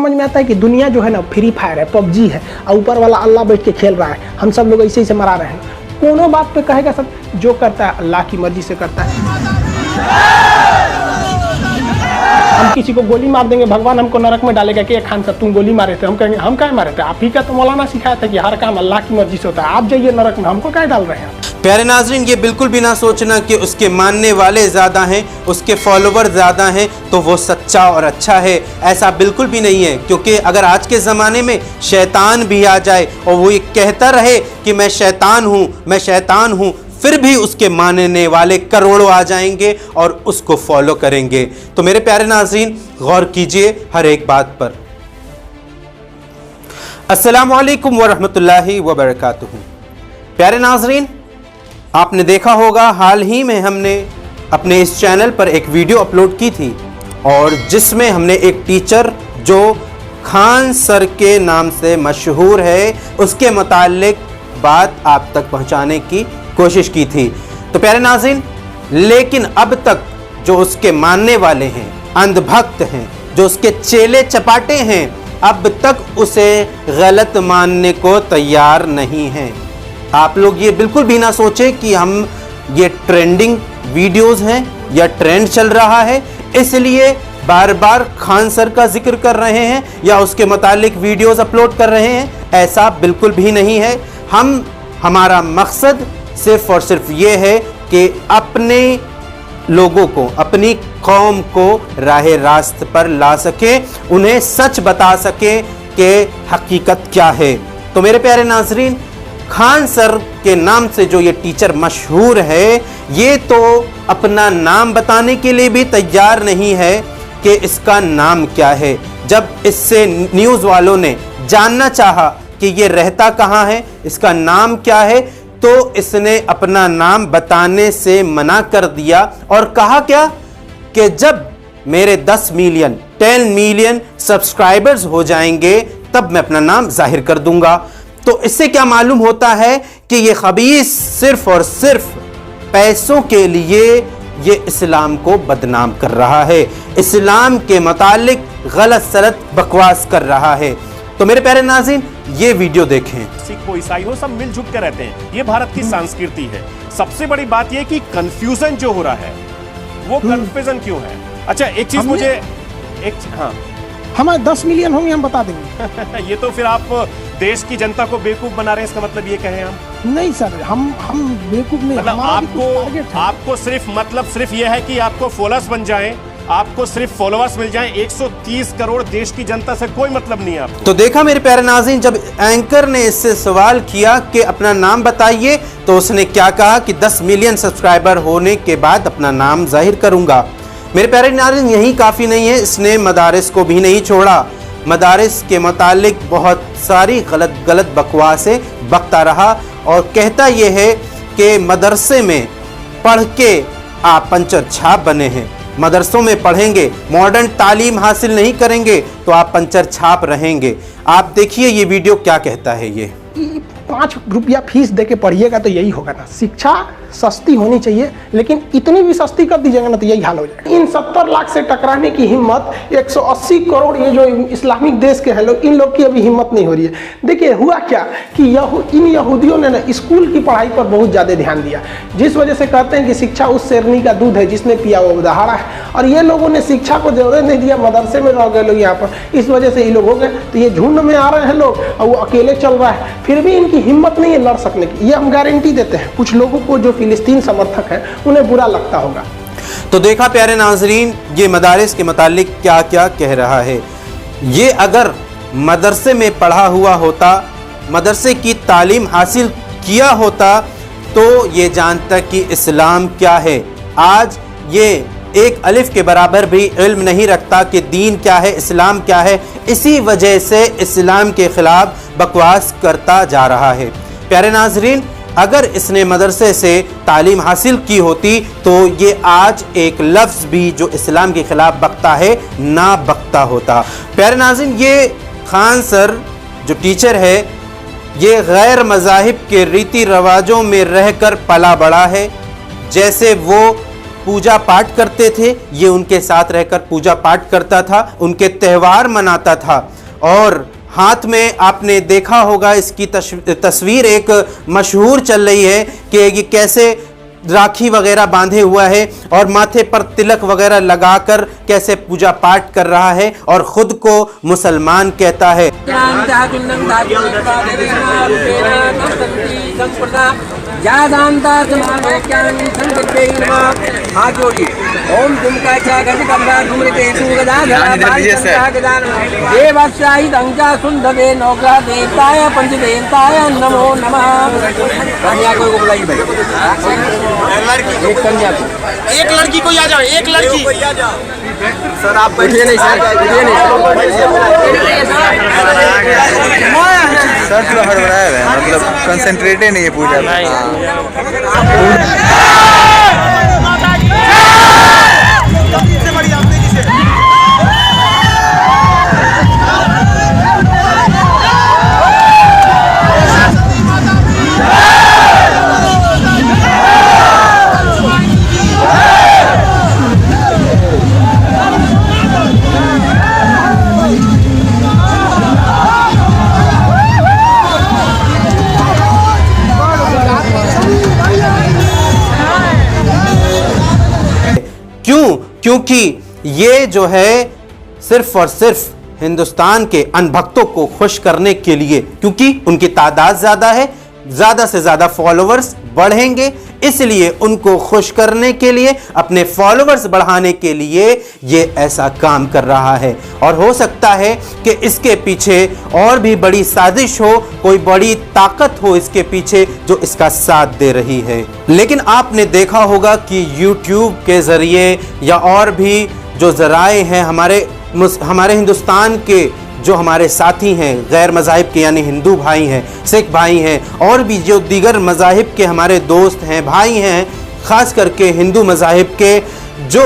समझ में आता है कि दुनिया जो है ना फ्री फायर है, पबजी है, और ऊपर वाला अल्लाह बैठ के खेल रहा है, हम सब लोग ऐसे ही से मरा रहे हैं। कोनो बात पे कहेगा सब जो करता है अल्लाह की मर्जी से करता है। हम किसी को गोली मार देंगे, भगवान हमको नरक में डालेगा कि खान साहब तुम गोली मारे थे। हम कहेंगे हम क्या मारे थे, आप ही का तो मौलाना सिखाया था कि हर काम अल्लाह की मर्जी से होता है, आप जाइए नरक में, हमको क्या डाल रहे हैं। प्यारे नाजरीन, ये बिल्कुल भी ना सोचना कि उसके मानने वाले ज़्यादा हैं, उसके फॉलोवर ज़्यादा हैं तो वो सच्चा और अच्छा है। ऐसा बिल्कुल भी नहीं है, क्योंकि अगर आज के ज़माने में शैतान भी आ जाए और वो ये कहता रहे कि मैं शैतान हूँ, मैं शैतान हूँ, फिर भी उसके मानने वाले करोड़ों आ जाएंगे और उसको फॉलो करेंगे। तो मेरे प्यारे नाजरीन, गौर कीजिए हर एक बात पर। अस्सलामु अलैकुम वरहमतुल्लाहि वबरकातुहू। प्यारे नाजरीन, आपने देखा होगा हाल ही में हमने अपने इस चैनल पर एक वीडियो अपलोड की थी और जिसमें हमने एक टीचर जो खान सर के नाम से मशहूर है उसके मुताल्लिक बात आप तक पहुंचाने की कोशिश की थी। तो प्यारे नाज़रीन, लेकिन अब तक जो उसके मानने वाले हैं, अंधभक्त हैं, जो उसके चेले चपाटे हैं, अब तक उसे गलत मानने को तैयार नहीं हैं। आप लोग ये बिल्कुल भी ना सोचें कि हम ये ट्रेंडिंग वीडियोस हैं या ट्रेंड चल रहा है इसलिए बार बार खान सर का जिक्र कर रहे हैं या उसके मुतालिक वीडियोस अपलोड कर रहे हैं। ऐसा बिल्कुल भी नहीं है। हमारा मकसद सिर्फ और सिर्फ ये है कि अपने लोगों को, अपनी कौम को राह रास्त पर ला सके, उन्हें सच बता सके कि हकीकत क्या है। तो मेरे प्यारे नाजरीन, खान सर के नाम से जो ये टीचर मशहूर है, ये तो अपना नाम बताने के लिए भी तैयार नहीं है कि इसका नाम क्या है। जब इससे न्यूज़ वालों ने जानना चाहा कि ये रहता कहाँ है, इसका नाम क्या है, तो इसने अपना नाम बताने से मना कर दिया और कहा क्या कि जब मेरे 10 मिलियन सब्सक्राइबर्स हो जाएंगे तब मैं अपना नाम जाहिर कर दूंगा। तो इससे क्या मालूम होता है कि ये खबीस सिर्फ और सिर्फ पैसों के लिए ये इस्लाम को बदनाम कर रहा है, इस्लाम के मुतालिक गलत सलत बकवास कर रहा है। तो मेरे प्यारे नाज़रीन, ये वीडियो देखें। सिख हो, ईसाई हो, सब मिलजुल कर रहते हैं। ये भारत की संस्कृति है। सबसे बड़ी बात ये कि कंफ्यूजन जो हो रहा है वो कंफ्यूजन क्यों है। अच्छा, एक चीज मुझे हाँ, हमारे 10 मिलियन होंगे हम बता देंगे। ये तो फिर आप देश की जनता को बेवकूफ बना रहे हैं, इसका मतलब ये कहें हम? नहीं सर, हम बेवकूफ नहीं। मतलब आपको सिर्फ ये है कि आपको फॉलोअर्स बन जाएं, आपको सिर्फ फॉलोअर्स मिल जाएं। 130 करोड़ देश की जनता से कोई मतलब नहीं है आपको। तो देखा मेरे प्यारे नाज़रीन, जब एंकर ने इससे सवाल किया कि अपना नाम बताइए, तो उसने क्या कहा कि 10 मिलियन सब्सक्राइबर होने के बाद अपना नाम जाहिर करूंगा। मेरे प्यारे नाज़रीन, यही काफ़ी नहीं है, इसने मदारिस को भी नहीं छोड़ा। मदारिस के मुतालिक बहुत सारी गलत बकवासें बकता रहा और कहता यह है कि मदरसे में पढ़ के आप पंचर छाप बने हैं, मदरसों में पढ़ेंगे, मॉडर्न तालीम हासिल नहीं करेंगे तो आप पंचर छाप रहेंगे। आप देखिए ये वीडियो क्या कहता है। ये 5 रुपया फीस दे के पढ़िएगा तो यही होगा ना। शिक्षा सस्ती होनी चाहिए, लेकिन इतनी भी सस्ती कर दीजिएगा ना तो यही हाल हो जाएगा। इन 70 लाख से टकराने की हिम्मत 180 करोड़ ये जो इस्लामिक देश के हैं लोग, इन लोग की अभी हिम्मत नहीं हो रही है। देखिए हुआ क्या कि इन यहूदियों ने ना स्कूल की पढ़ाई पर बहुत ज़्यादा ध्यान दिया, जिस वजह से कहते हैं कि शिक्षा उस शेरनी का दूध है जिसने पिया वो दहाड़ा है। और ये लोगों ने शिक्षा को जरूरत नहीं दिया, मदरसे में रह गए लोग यहाँ पर, इस वजह से ये लोग हो गए। तो ये झुंड में आ रहे हैं लोग और वो अकेले चल रहा है, फिर भी इनकी हिम्मत नहीं है लड़ सकने की। ये हम गारंटी देते हैं। कुछ लोगों को जो फिलिस्तीन समर्थक है उन्हें बुरा लगता होगा। तो देखा प्यारे नाजरीन, ये मदारिस के मुतालिक क्या क्या कह रहा है। ये अगर मदरसे में पढ़ा हुआ होता, मदरसे की तालीम हासिल किया होता तो ये जानता कि इस्लाम क्या है। आज ये एक अलिफ के बराबर भी इल्म नहीं रखता कि दीन क्या है, इस्लाम क्या है। इसी वजह से इस्लाम के खिलाफ बकवास करता जा रहा है। प्यारे नाजरीन, अगर इसने मदरसे से तालीम हासिल की होती तो ये आज एक लफ्ज़ भी जो इस्लाम के खिलाफ बकता है ना बकता होता। प्यारे नाज़रीन, ये खान सर जो टीचर है, ये गैर मज़ाहिब के रीति रवाजों में रहकर पला बड़ा है। जैसे वो पूजा पाठ करते थे, ये उनके साथ रहकर पूजा पाठ करता था, उनके त्यौहार मनाता था। और हाथ में आपने देखा होगा इसकी तस्वीर एक मशहूर चल रही है कि ये कैसे राखी वगैरह बांधे हुआ है और माथे पर तिलक वगैरह लगाकर कैसे पूजा पाठ कर रहा है और खुद को मुसलमान कहता है। हाथ जोड़िए। ओम दुमका देवशाही दंजा सुंदरे नौका देवताय पंच देवताय नमो नमः। कन्या को बुलाइए भाई। एक कन्या को, एक लड़की को आ जाओ, एक लड़की आ जाओ। सर आप बैठिए नहीं सर, बैठिए नहीं सर थोड़ा हड़बड़ाया है, मतलब कंसंट्रेट ही नहीं है पूजा में। क्योंकि ये जो है सिर्फ और सिर्फ हिंदुस्तान के अनभक्तों को खुश करने के लिए, क्योंकि उनकी तादाद ज्यादा है, ज्यादा से ज्यादा फॉलोअर्स बढ़ेंगे, इसलिए उनको खुश करने के लिए, अपने फॉलोअर्स बढ़ाने के लिए ये ऐसा काम कर रहा है। और हो सकता है कि इसके पीछे और भी बड़ी साजिश हो, कोई बड़ी ताकत हो इसके पीछे जो इसका साथ दे रही है। लेकिन आपने देखा होगा कि YouTube के जरिए या और भी जो जराए हैं हमारे हिंदुस्तान के जो हमारे साथी हैं गैर मज़ाहिब के, यानी हिंदू भाई हैं, सिख भाई हैं और भी जो दीगर मज़ाहिब के हमारे दोस्त हैं, भाई हैं, ख़ास करके हिंदू मज़ाहिब के, जो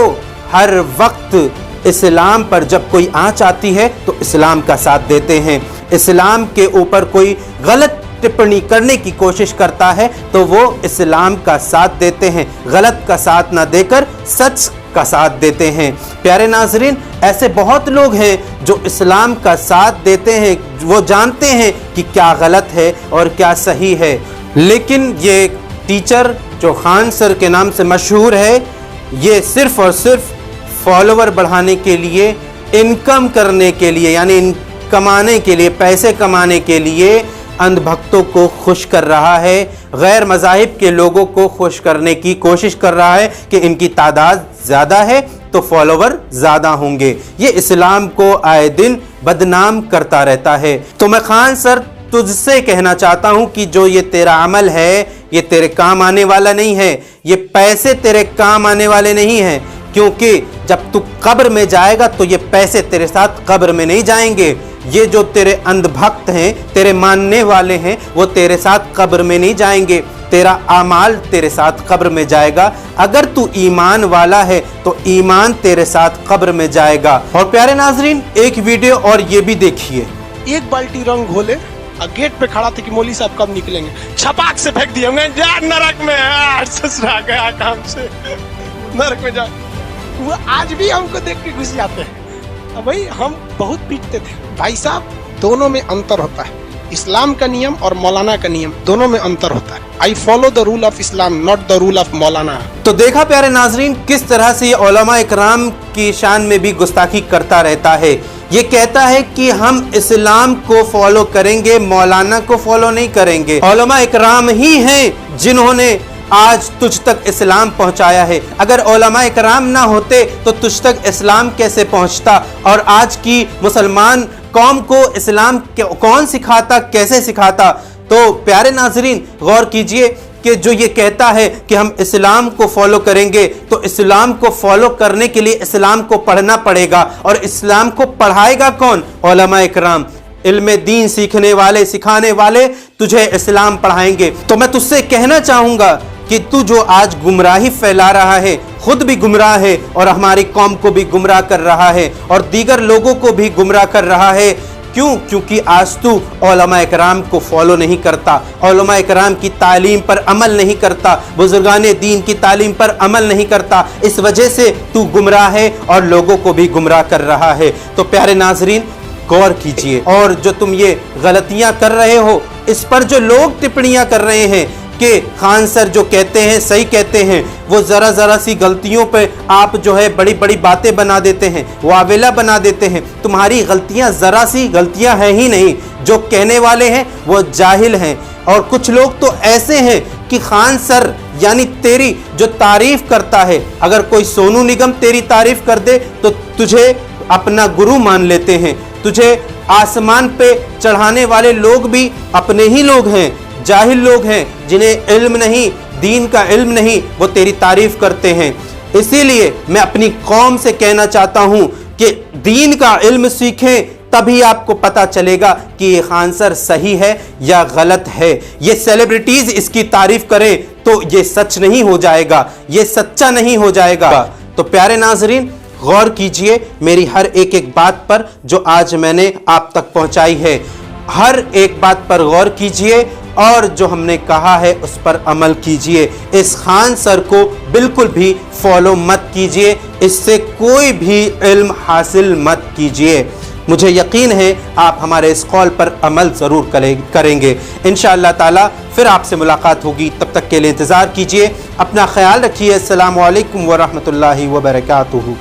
हर वक्त इस्लाम पर जब कोई आँच आती है तो इस्लाम का साथ देते हैं। इस्लाम के ऊपर कोई गलत टिप्पणी करने की कोशिश करता है तो वो इस्लाम का साथ देते हैं, गलत का साथ ना देकर सच का साथ देते हैं। प्यारे नाजरीन, ऐसे बहुत लोग हैं जो इस्लाम का साथ देते हैं, वो जानते हैं कि क्या गलत है और क्या सही है, लेकिन ये टीचर जो खान सर के नाम से मशहूर है, ये सिर्फ और सिर्फ फॉलोवर बढ़ाने के लिए, इनकम करने के लिए, यानी कमाने के लिए, पैसे कमाने के लिए अंधभक्तों को खुश कर रहा है, गैर मज़ाहिब के लोगों को खुश करने की कोशिश कर रहा है कि इनकी तादाद ज़्यादा है तो फॉलोवर ज़्यादा होंगे। ये इस्लाम को आए दिन बदनाम करता रहता है। तो मैं खान सर तुझसे कहना चाहता हूँ कि जो ये तेरा अमल है ये तेरे काम आने वाला नहीं है, ये पैसे तेरे काम आने वाले नहीं हैं, क्योंकि जब तू कब्र में जाएगा तो ये पैसे तेरे साथ कब्र में नहीं जाएंगे। ये जो तेरे अंधभक्त हैं, तेरे मानने वाले हैं, वो तेरे साथ कब्र में नहीं जाएंगे, तेरा आमाल तेरे साथ कब्र में जाएगा। अगर तू ईमान वाला है तो ईमान तेरे साथ कब्र में जाएगा। और प्यारे नाजरीन, एक वीडियो और ये भी देखिए। एक बाल्टी रंग घोले और गेट पे खड़ा थे कि मौली साहब कब निकलेंगे, छपाक से फेंक दिया जा नरक में, ससुरा गया काम से, नरक में जा। वो आज भी हमको देख के घुस जाते हैं। अब भाई हम बहुत पीटते थे भाई साहब, दोनों में अंतर होता है, इस्लाम का नियम और मौलाना का नियम, दोनों में अंतर होता है। I follow the rule of Islam, not the rule of मौलाना। तो देखा प्यारे नाजरीन किस तरह से ये उलमा इकराम की शान में भी गुस्ताखी करता रहता है। ये कहता है कि हम इस्लाम को फॉलो करेंगे, मौलाना को फॉलो नहीं करेंगे। उलमा इकराम ही हैं जिन्होंने आज तुझ तक इस्लाम पहुंचाया है। अगर उलमा इकराम ना होते तो तुझ तक इस्लाम कैसे पहुंचता, और आज की मुसलमान कौम को इस्लाम कौन सिखाता, कैसे सिखाता। तो प्यारे नाजरीन गौर कीजिए कि जो ये कहता है कि हम इस्लाम को फॉलो करेंगे, तो इस्लाम को फॉलो करने के लिए इस्लाम को पढ़ना पड़ेगा, और इस्लाम को पढ़ाएगा कौन? उलमा इकराम, इल्म दीन सीखने वाले, सिखाने वाले तुझे इस्लाम पढ़ाएंगे। तो मैं तुझसे कहना चाहूँगा कि तू जो आज गुमराही फैला रहा है, खुद भी गुमराह है और हमारी कौम को भी गुमराह कर रहा है और दीगर लोगों को भी गुमराह कर रहा है। क्यों? क्योंकि आज तू उलमा इकराम को फॉलो नहीं करता, उलमा इकराम की तालीम पर अमल नहीं करता, बुजुर्गाने दीन की तालीम पर अमल नहीं करता। इस वजह से तू गुमराह है और लोगों को भी गुमराह कर रहा है। तो प्यारे नाजरीन, गौर कीजिए। और जो तुम ये गलतियां कर रहे हो, इस पर जो लोग टिप्पणियां कर रहे हैं कि खान सर जो कहते हैं सही कहते हैं, वो ज़रा ज़रा सी गलतियों पे आप जो है बड़ी बड़ी बातें बना देते हैं, वावेला बना देते हैं। तुम्हारी गलतियां ज़रा सी गलतियां हैं ही नहीं, जो कहने वाले हैं वो जाहिल हैं। और कुछ लोग तो ऐसे हैं कि खान सर यानी तेरी जो तारीफ करता है, अगर कोई सोनू निगम तेरी तारीफ कर दे तो तुझे अपना गुरु मान लेते हैं। तुझे आसमान पे चढ़ाने वाले लोग भी अपने ही लोग हैं, जाहिल लोग हैं, जिन्हें इल्म नहीं, दीन का इल्म नहीं, वो तेरी तारीफ करते हैं। इसीलिए मैं अपनी कौम से कहना चाहता हूं कि दीन का इल्म सीखें, तभी आपको पता चलेगा कि ये खान सर सही है या गलत है। ये सेलिब्रिटीज इसकी तारीफ करें तो ये सच नहीं हो जाएगा, ये सच्चा नहीं हो जाएगा। तो प्यारे नाजरीन, गौर कीजिए मेरी हर एक एक बात पर जो आज मैंने आप तक पहुंचाई है। हर एक बात पर गौर कीजिए और जो हमने कहा है उस पर अमल कीजिए। इस खान सर को बिल्कुल भी फॉलो मत कीजिए, इससे कोई भी इल्म हासिल मत कीजिए। मुझे यकीन है आप हमारे इस कॉल पर अमल ज़रूर करेंगे। इंशाअल्लाह ताला फिर आपसे मुलाकात होगी, तब तक के लिए इंतज़ार कीजिए। अपना ख्याल रखिए। अस्सलामु अलैकुम व रहमतुल्लाहि व बरकातुहू।